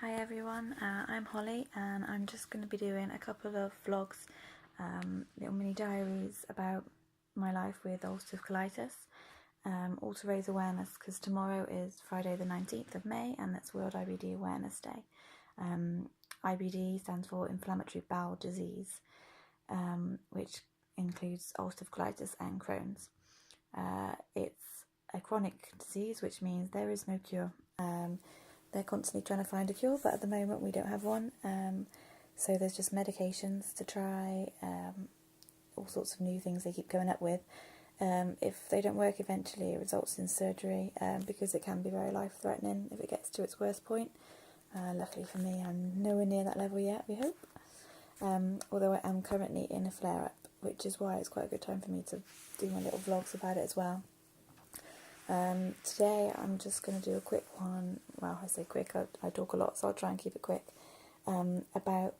Hi everyone, I'm Holly and I'm just going to be doing a couple of vlogs, little mini diaries about my life with ulcerative colitis, all to raise awareness because tomorrow is Friday the 19th of May and that's World IBD Awareness Day. IBD stands for Inflammatory Bowel Disease, which includes ulcerative colitis and Crohn's. It's a chronic disease, which means there is no cure. They're constantly trying to find a cure, but at the moment we don't have one. So there's just medications to try, all sorts of new things they keep coming up with. If they don't work, eventually it results in surgery, because it can be very life-threatening if it gets to its worst point. Luckily for me, I'm nowhere near that level yet, we hope. Although I am currently in a flare-up, which is why it's quite a good time for me to do my little vlogs about it as well. Today I'm just going to do a quick one, well I say quick, I talk a lot so I'll try and keep it quick, about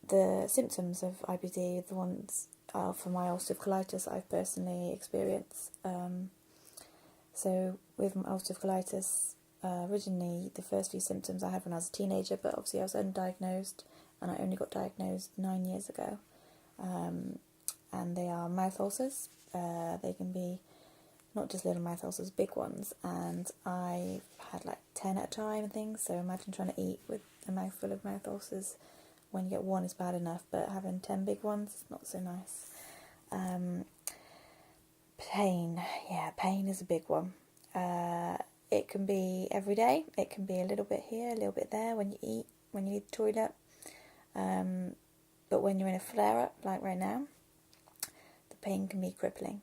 the symptoms of IBD, the ones for my ulcerative colitis I've personally experienced. So with my ulcerative colitis, originally the first few symptoms I had when I was a teenager, but obviously I was undiagnosed and I only got diagnosed 9 years ago, and they are mouth ulcers. They can be not just little mouth ulcers, big ones, and I had like 10 at a time and things, so imagine trying to eat with a mouthful of mouth ulcers. When you get one is bad enough, but having 10 big ones is not so nice. Pain, yeah, pain is a big one. It can be every day, it can be a little bit here, a little bit there when you eat, when you need the toilet, but when you're in a flare-up, like right now, the pain can be crippling.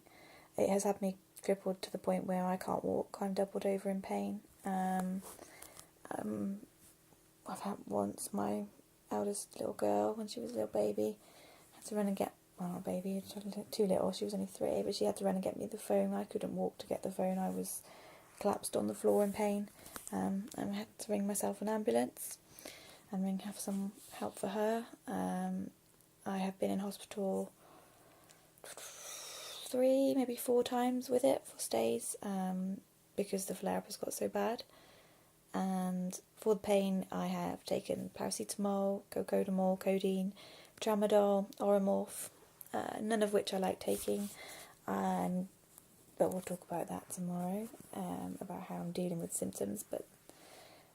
It has had me crippled to the point where I can't walk. I'm doubled over in pain. I've had once my eldest little girl, when she was a little baby, had to run and get, well not a baby, too little, she was only 3, but she had to run and get me the phone. I couldn't walk to get the phone, I was collapsed on the floor in pain, and I had to ring myself an ambulance and have some help for her. I have been in hospital 3, maybe 4 times with it for stays, because the flare-up has got so bad. And for the pain I have taken paracetamol, cocodamol, codeine, tramadol, Oromorph, none of which I like taking, but we'll talk about that tomorrow, about how I'm dealing with symptoms. But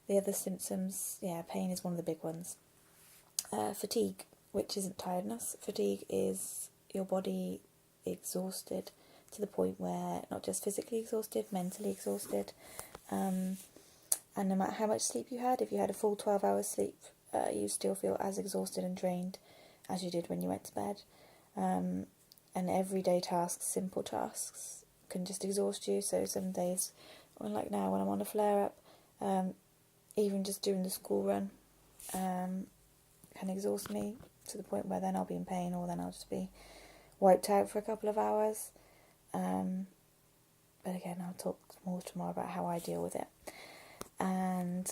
the other symptoms, yeah, pain is one of the big ones. Fatigue, which isn't tiredness. Fatigue is your body exhausted to the point where, not just physically exhausted, mentally exhausted, and no matter how much sleep you had, if you had a full 12 hours sleep, you still feel as exhausted and drained as you did when you went to bed. And everyday tasks, simple tasks, can just exhaust you. So some days, like now when I'm on a flare-up, even just doing the school run can exhaust me to the point where then I'll be in pain, or then I'll just be wiped out for a couple of hours. But again, I'll talk more tomorrow about how I deal with it. And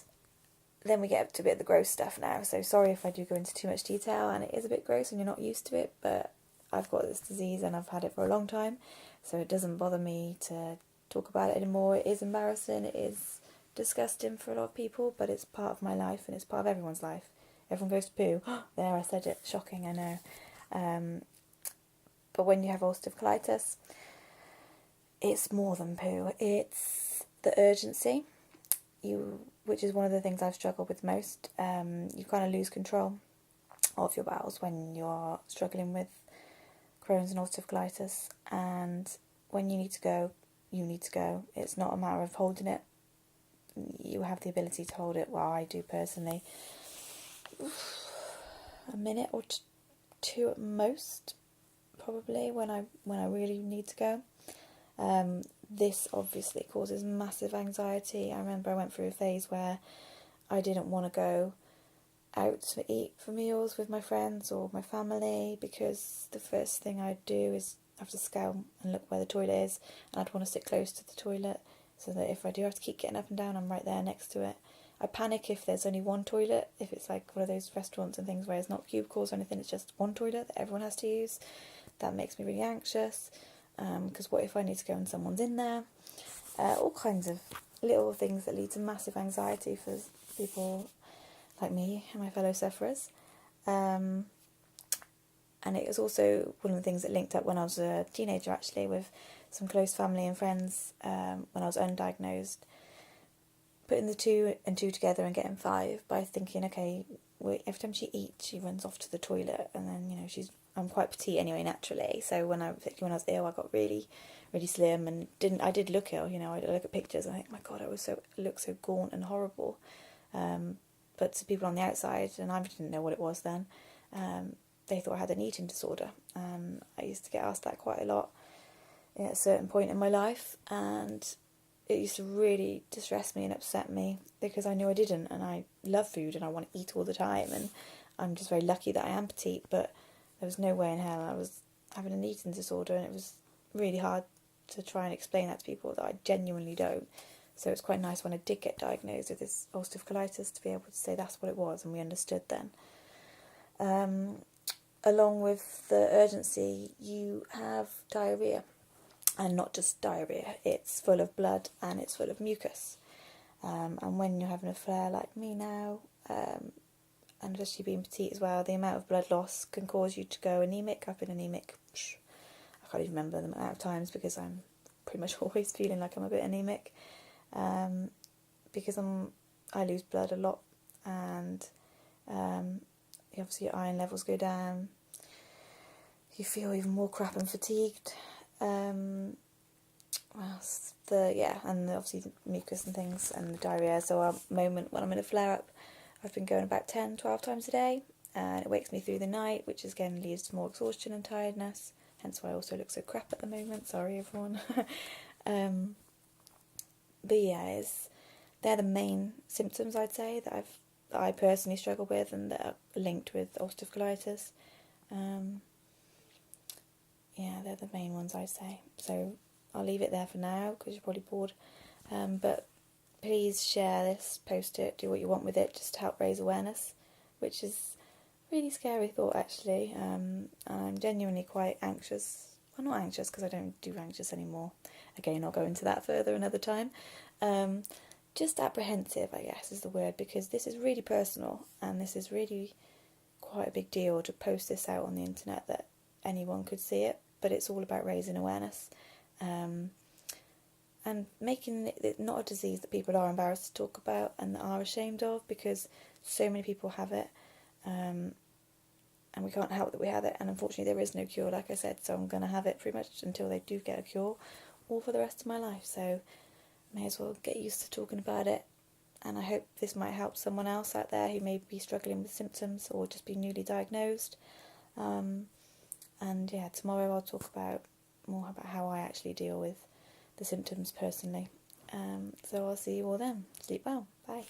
then we get up to a bit of the gross stuff now, so sorry if I do go into too much detail, and it is a bit gross and you're not used to it, but I've got this disease and I've had it for a long time, so it doesn't bother me to talk about it anymore. It is embarrassing, it is disgusting for a lot of people, but it's part of my life and it's part of everyone's life. Everyone goes to poo. There, I said it. Shocking, I know. But when you have ulcerative colitis, it's more than poo. It's the urgency, which is one of the things I've struggled with most. You kind of lose control of your bowels when you're struggling with Crohn's and ulcerative colitis, and when you need to go, you need to go. It's not a matter of holding it. You have the ability to hold it. Well, I do personally. A minute or 2 at most, probably, when I really need to go. This obviously causes massive anxiety. I remember I went through a phase where I didn't want to go out to eat for meals with my friends or my family, because the first thing I'd do is have to scout and look where the toilet is, and I'd want to sit close to the toilet so that if I do have to keep getting up and down, I'm right there next to it. I panic if there's only one toilet, if it's like one of those restaurants and things where it's not cubicles or anything, it's just one toilet that everyone has to use. That makes me really anxious, because what if I need to go and someone's in there? All kinds of little things that lead to massive anxiety for people. like me and my fellow sufferers. And it was also one of the things that linked up when I was a teenager, actually, with some close family and friends when I was undiagnosed. Putting the 2 and 2 together and getting 5 by thinking, okay, every time she eats, she runs off to the toilet, and then, you know, I'm quite petite anyway, naturally. So particularly when I was ill, I got really, really slim, and I did look ill. You know, I look at pictures and I think, my God, I looked so gaunt and horrible. But to people on the outside, and I didn't know what it was then, they thought I had an eating disorder. And I used to get asked that quite a lot at a certain point in my life, and it used to really distress me and upset me because I knew I didn't, and I love food and I want to eat all the time, and I'm just very lucky that I am petite, but there was no way in hell I was having an eating disorder, and it was really hard to try and explain that to people that I genuinely don't. So it's quite nice when I did get diagnosed with this ulcerative colitis to be able to say that's what it was, and we understood then. Along with the urgency, you have diarrhoea, and not just diarrhoea, it's full of blood and it's full of mucus. And when you're having a flare like me now, and especially being petite as well, the amount of blood loss can cause you to go anemic. I've been anemic, I can't even remember the amount of times, because I'm pretty much always feeling like I'm a bit anemic, because I lose blood a lot, and obviously your iron levels go down, you feel even more crap and fatigued, and obviously the mucus and things and the diarrhoea. So a moment when I'm in a flare-up, I've been going about 10, 12 times a day, and it wakes me through the night, which again leads to more exhaustion and tiredness, hence why I also look so crap at the moment, sorry everyone. But yeah, they're the main symptoms, I'd say, that I personally struggle with and that are linked with ulcerative colitis. Yeah, they're the main ones, I'd say. So I'll leave it there for now because you're probably bored. But please share this, post it, do what you want with it, just to help raise awareness, which is a really scary thought, actually. And I'm genuinely quite anxious. Well, not anxious because I don't do anxious anymore. Again, I'll go into that further another time. Just apprehensive, I guess, is the word, because this is really personal, and this is really quite a big deal to post this out on the internet that anyone could see it, but it's all about raising awareness, and making it not a disease that people are embarrassed to talk about and that are ashamed of, because so many people have it, and we can't help that we have it, and unfortunately there is no cure, like I said, so I'm going to have it pretty much until they do get a cure, or for the rest of my life, so may as well get used to talking about it. And I hope this might help someone else out there who may be struggling with symptoms or just be newly diagnosed. And yeah, tomorrow I'll talk more about how I actually deal with the symptoms personally. So I'll see you all then. Sleep well. Bye.